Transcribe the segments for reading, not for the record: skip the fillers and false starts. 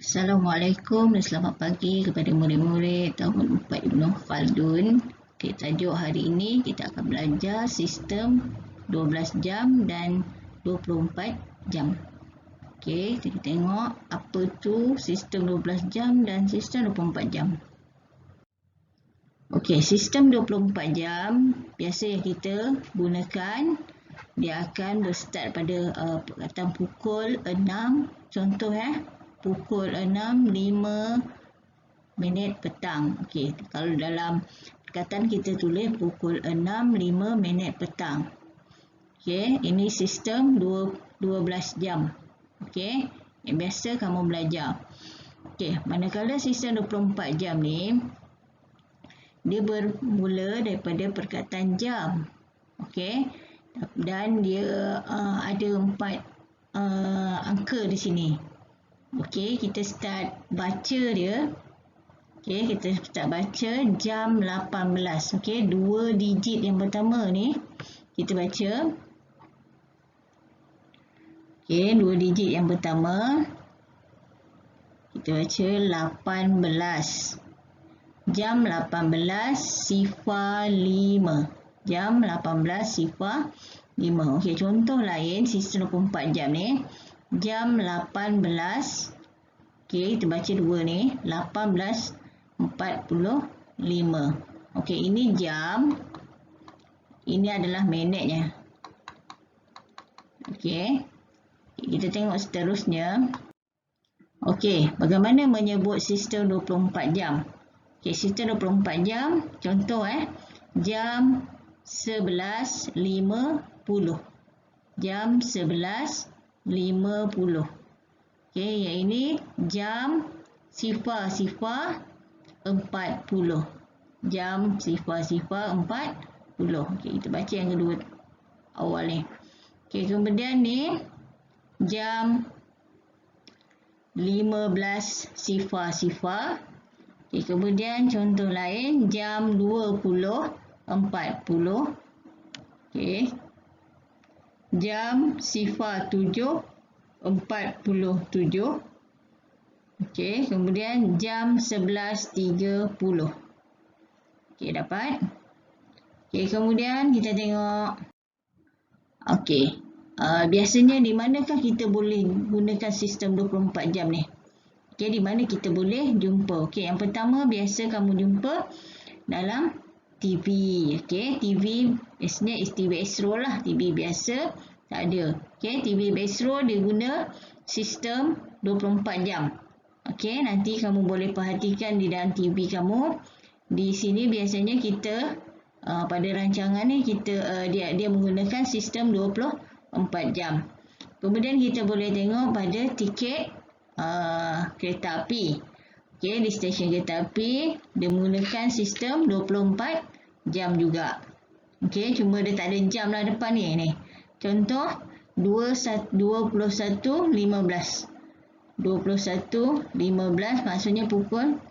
Assalamualaikum dan selamat pagi kepada murid-murid tahun 4 Ibnu Khaldun. Okay, tajuk hari ini kita akan belajar sistem 12 jam dan 24 jam. Okey, kita tengok apa tu sistem 12 jam dan sistem 24 jam. Okey, sistem 24 jam biasa yang kita gunakan, dia akan berstart pada perkataan pukul 6. Contoh pukul 6.05 petang. Okey, kalau dalam perkataan kita tulis pukul 6.05 petang. Okey, ini sistem 12 jam. Okey, yang biasa kamu belajar. Okey, manakala sistem 24 jam ni, dia bermula daripada perkataan jam. Okey, dan dia ada 4 angka di sini. Okey, kita start baca dia. Okey, kita start baca jam 18. Okey, 2 digit yang pertama ni kita baca. Okey, 2 digit yang pertama kita baca 18. Jam 18.05. Jam 18.05. Okey, contoh lain sistem 24 jam ni. Jam 18. Okey, kita baca 2 ni. 18.45. Okey, ini jam. Ini adalah minitnya. Okey. Kita tengok seterusnya. Okey, bagaimana menyebut sistem 24 jam? Okey, sistem 24 jam. Contoh jam 11.50. Jam 11.50. Okey, yang ini jam 00.40. Jam 00.40. Okey, kita baca yang kedua awal ni. Okey, kemudian ni jam 15.00. Okey, kemudian contoh lain jam 20.40. Okey. Jam 07.47. Okey, kemudian jam 11.30. Okey, dapat? Okey, kemudian kita tengok. Okey. Biasanya di manakah kita boleh gunakan sistem 24 jam ni? Okey, di mana kita boleh jumpa? Okey, yang pertama biasa kamu jumpa dalam TV. Okey, TV biasanya TV Astro lah. TV biasa tak ada. Okey, TV Astro dia guna sistem 24 jam. Okey, nanti kamu boleh perhatikan di dalam TV kamu. Di sini biasanya kita pada rancangan ni kita dia menggunakan sistem 24 jam. Kemudian kita boleh tengok pada tiket kereta api. Okey, di stesen kereta api dia menggunakan sistem 24 jam juga. Okey, cuma dia tak ada jam lah depan ni. Contoh 21.15. 21.15 maksudnya pukul.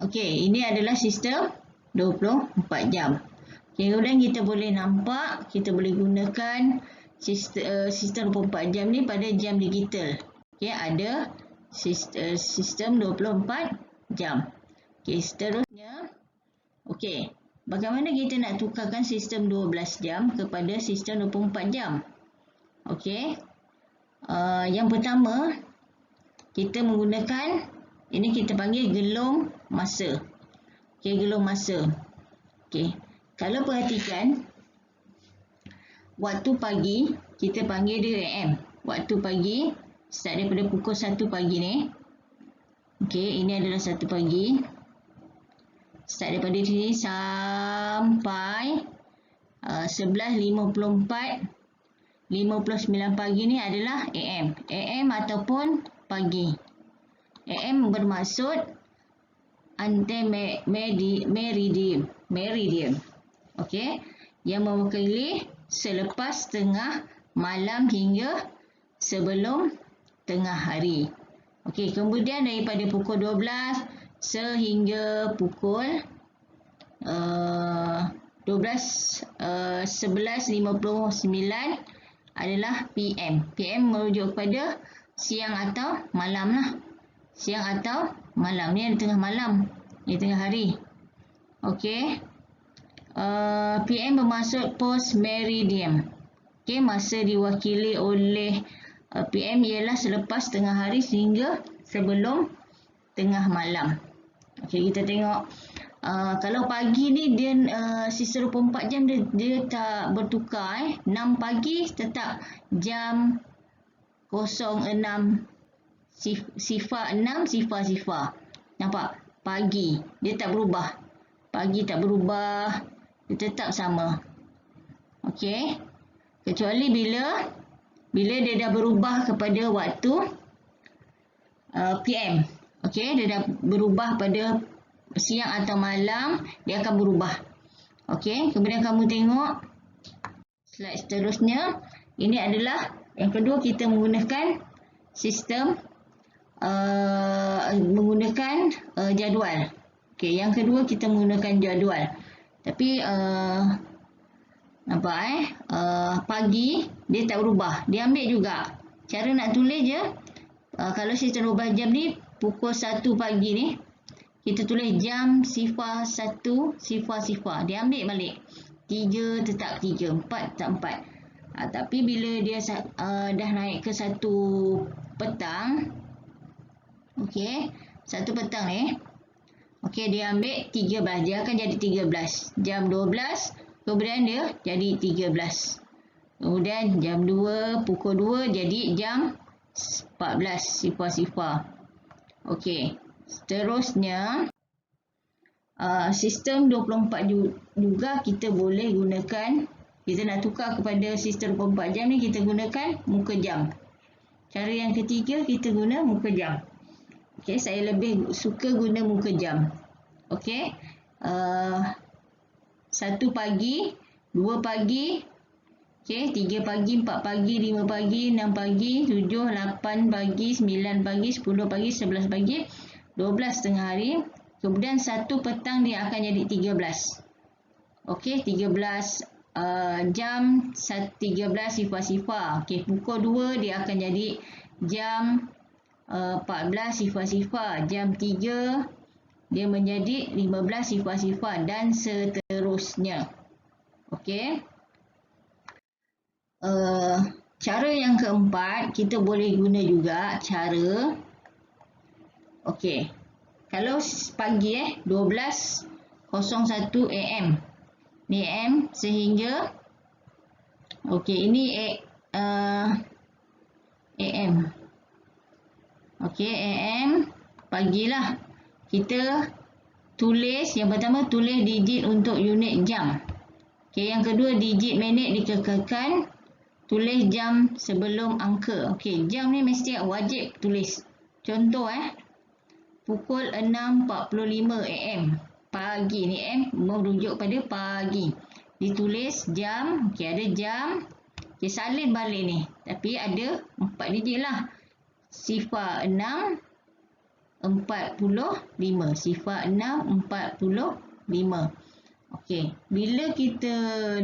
Okey, ini adalah sistem 24 jam. Okey, kemudian kita boleh nampak, kita boleh gunakan sistem 24 jam ni pada jam digital. Okey, ada sistem 24 jam. Okey, seterusnya. Okey, bagaimana kita nak tukarkan sistem 12 jam kepada sistem 24 jam? Okey, yang pertama, kita menggunakan, ini kita panggil gelung masa. Okey, gelung masa. Okey, kalau perhatikan, waktu pagi, kita panggil dia AM. Waktu pagi, start daripada pukul 1 pagi ni. Okey, ini adalah 1 pagi. Start daripada sini sampai 11.54. 59 pagi ni adalah AM. AM ataupun pagi. AM bermaksud meridian. Okey, yang mewakili selepas tengah malam hingga sebelum tengah hari. Okey, kemudian daripada pukul 12 sehingga pukul 11.59 adalah PM. PM merujuk kepada siang atau malam lah. Siang atau malam. Ni ada tengah malam. Ni tengah hari. Okey. PM bermaksud post meridian. Okey, masa diwakili oleh PM ialah selepas tengah hari sehingga sebelum tengah malam. Okey, kita tengok. Kalau pagi ni dia sisa 24 jam dia tak bertukar. 6 pagi tetap jam 06 sifar 6 sifar. Nampak? Pagi. Dia tak berubah. Pagi tak berubah. Dia tetap sama. Okey. Kecuali bila dia dah berubah kepada waktu PM. Okey. Dia dah berubah pada siang atau malam. Dia akan berubah. Okey. Kemudian kamu tengok slide seterusnya. Ini adalah yang kedua kita menggunakan sistem menggunakan jadual. Okey, yang kedua kita menggunakan jadual. Tapi nampak pagi dia tak berubah. Dia ambil juga. Cara nak tulis je. Kalau sistem 12 jam ni pukul 1 pagi ni kita tulis jam sifar 1 sifar. Dia ambil balik. 3 tetap 3, 4 tetap 4. Tapi bila dia dah naik ke 1 petang. Okey, 1 petang ni. Okey, dia ambil 13. Dia akan jadi 13. Jam 12, kemudian dia jadi 13. Kemudian jam 2, pukul 2 jadi jam 14 sifar. Okey, seterusnya sistem 24 juga kita boleh gunakan. Kita nak tukar kepada sistem 24 jam ni kita gunakan muka jam. Cara yang ketiga kita guna muka jam. Okey, saya lebih suka guna muka jam. Okey. 1 pagi, 2 pagi, okey, 3 pagi, 4 pagi, 5 pagi, 6 pagi, 7, 8 pagi, 9 pagi, 10 pagi, 11 pagi, 12 tengah hari. Kemudian 1 petang dia akan jadi 13. Okey, 13 jam 13 sifar. Okey, pukul 2 dia akan jadi jam 14 sifar. Jam 3 dia menjadi 15 sifar dan seterusnya. Okey. Cara yang keempat kita boleh guna juga cara. Okey. Kalau pagi 12.01 AM. Ni AM sehingga okey, ini AM. Okey, AM pagilah. Kita tulis yang pertama tulis digit untuk unit jam. Okey, yang kedua digit minit dikekalkan. Tulis jam sebelum angka. Okey, jam ni mesti wajib tulis. Contoh pukul 6.45 AM. Pagi ni merujuk pada pagi. Ditulis jam. Okey, ada jam. Okey, salin balik ni. Tapi ada 4 digit lah. Sifar 6 45. Sifar 6 45. Okey, bila kita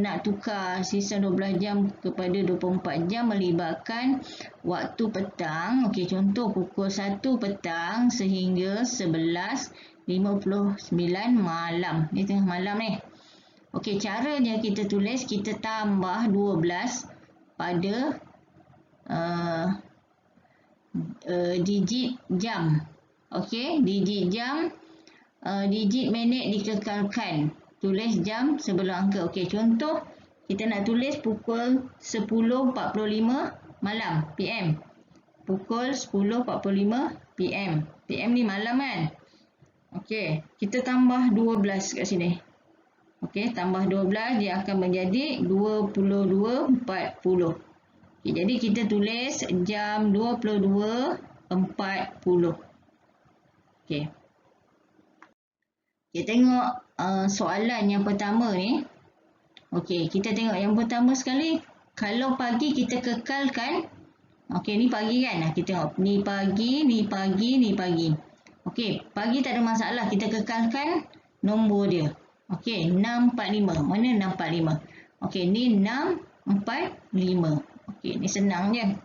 nak tukar sistem 12 jam kepada 24 jam melibatkan waktu petang. Okey, contoh pukul 1 petang sehingga 11.59 malam. Ni tengah malam ni. Okey, caranya kita tulis, kita tambah 12 pada digit jam. Okey, digit jam, digit minit dikekalkan. Tulis jam sebelum angka. Okey, contoh kita nak tulis pukul 10.45 malam, PM. Pukul 10.45 PM. PM ni malam kan? Okey, kita tambah 12 kat sini. Okey, tambah 12 dia akan menjadi 22.40. Okey, jadi kita tulis jam 22.40. Okey. Kita tengok soalan yang pertama ni. Okey, kita tengok yang pertama sekali. Kalau pagi kita kekalkan. Okey, ni pagi kan? Kita tengok. Ni pagi, ni pagi, ni pagi. Okey, pagi tak ada masalah. Kita kekalkan nombor dia. Okey, 645. Mana 645? Okey, ni 645. Okey, ni senang je.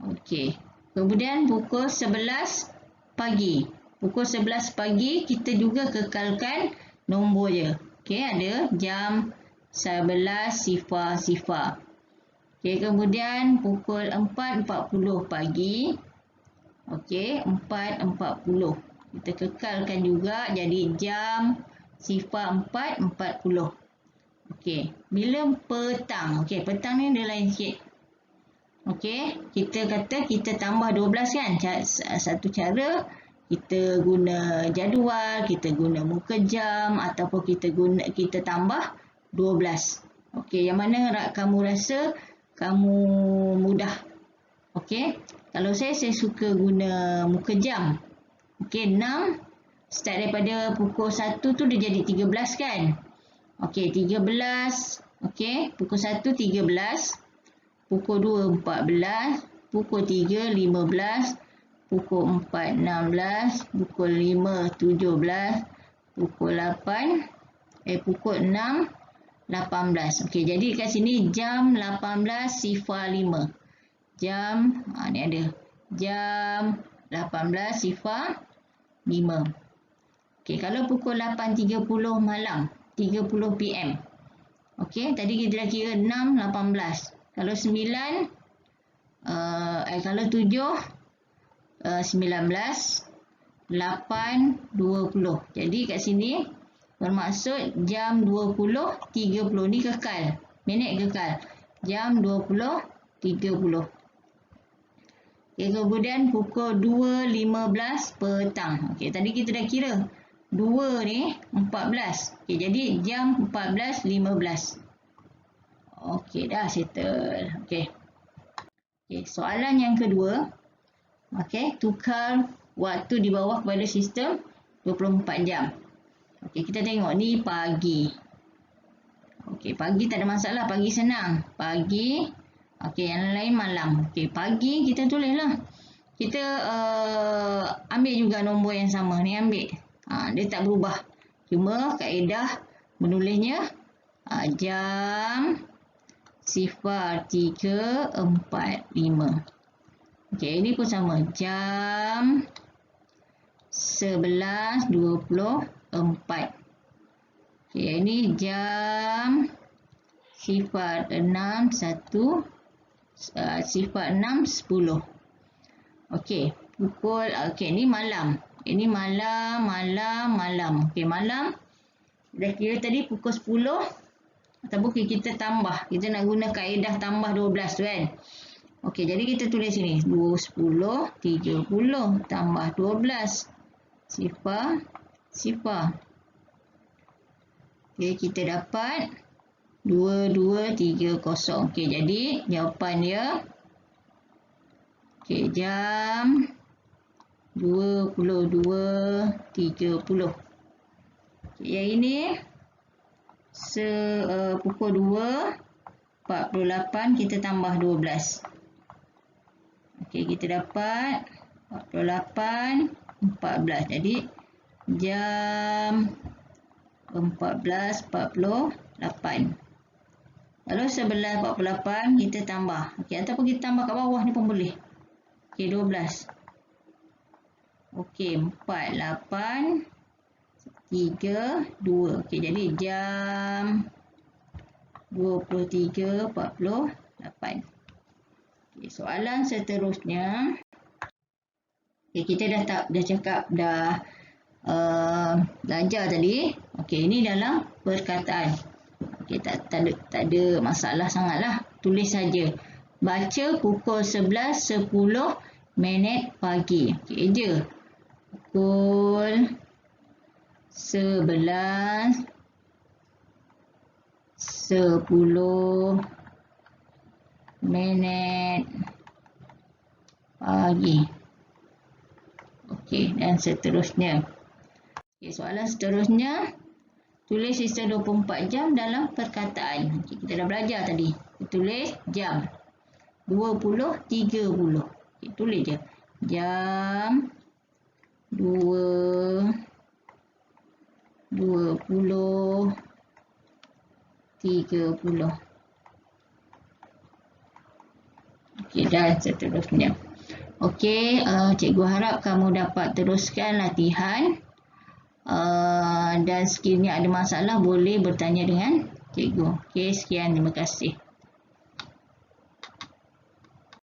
Okey. Kemudian pukul 11 pagi. Pukul 11 pagi kita juga kekalkan nombor je. Okey, ada jam 11 sifar. Okey, kemudian pukul 4.40 pagi. Okey, 4.40. Kita kekalkan juga jadi jam 4.40. Okey, bila petang. Okey, petang ni dia lain sikit. Okey, kita kata kita tambah 12 kan. Satu cara kita guna jadual, kita guna muka jam ataupun kita tambah 12. Okey, yang mana kamu rasa kamu mudah. Okey, kalau saya suka guna muka jam. Okey, 6 start daripada pukul 1 tu dia jadi 13 kan. Okey, 13. Okey, pukul 1 13. Pukul 2, 14, pukul 3, 15, pukul 4, 16, pukul 5, 17, pukul 8, pukul 6, 18. Okey, jadi kat sini jam 18.05. Jam, ni ada. Jam 18.05. Okey, kalau pukul 8.30 malam, 30 PM. Okey, tadi kita dah kira 6, 18. Kalau 9, kalau 7, 19, 8, 20. Jadi kat sini bermaksud jam 20.30 ni kekal. Minit kekal. Jam 20.30. Okay, kemudian pukul 2.15 petang. Okey, tadi kita dah kira 2 ni 14. Okey, jadi jam 14.15. Okey, dah settle. Okey. Okey, soalan yang kedua. Okey, tukar waktu di bawah kepada sistem 24 jam. Okey, kita tengok ni pagi. Okey, pagi tak ada masalah, pagi senang. Pagi. Okey, yang lain malam. Okey, pagi kita tulislah. Kita ambil juga nombor yang sama ni, ambil. Dia tak berubah. Cuma kaedah menulisnya jam 03.45. Okey, ini pun sama. Jam 11.24. Okey, ini jam 06.10. Okey, pukul, okey, ini malam. Ini malam. Okey, malam. Dah kira tadi pukul 10. Ataupun kita tambah. Kita nak guna kaedah tambah 12 tu kan. Okey, jadi kita tulis sini. 10, 30 tambah 12. Sifar. Okey, kita dapat 2230. Okey, jadi jawapan dia. Okey, jam 22.30. Okey, yang ini pukul 2.48 kita tambah 12. Okey, kita dapat 48.14. Jadi jam 14.48. Kalau 11.48 kita tambah. Okey, ataupun kita tambah kat bawah ni pun boleh. Okey, 12. Okey, 48 3, 2. Okey, jadi jam 23.48. Okey, soalan seterusnya. Okey, kita dah cakap belajar tadi. Okey, ini dalam perkataan. Okey, tak ada masalah sangatlah. Tulis saja. Baca pukul 11.10 pagi. Okey je. Pukul 11.10 pagi. Okey, dan seterusnya. Okey, soalan seterusnya. Tulis sistem 24 jam dalam perkataan. Okey, kita dah belajar tadi. Kita tulis jam. 20.30. Okey, tulis je. Jam 20.30. Okey, dan seterusnya. Okey, cikgu harap kamu dapat teruskan latihan. Dan sekiranya ada masalah boleh bertanya dengan cikgu. Okey, sekian, terima kasih.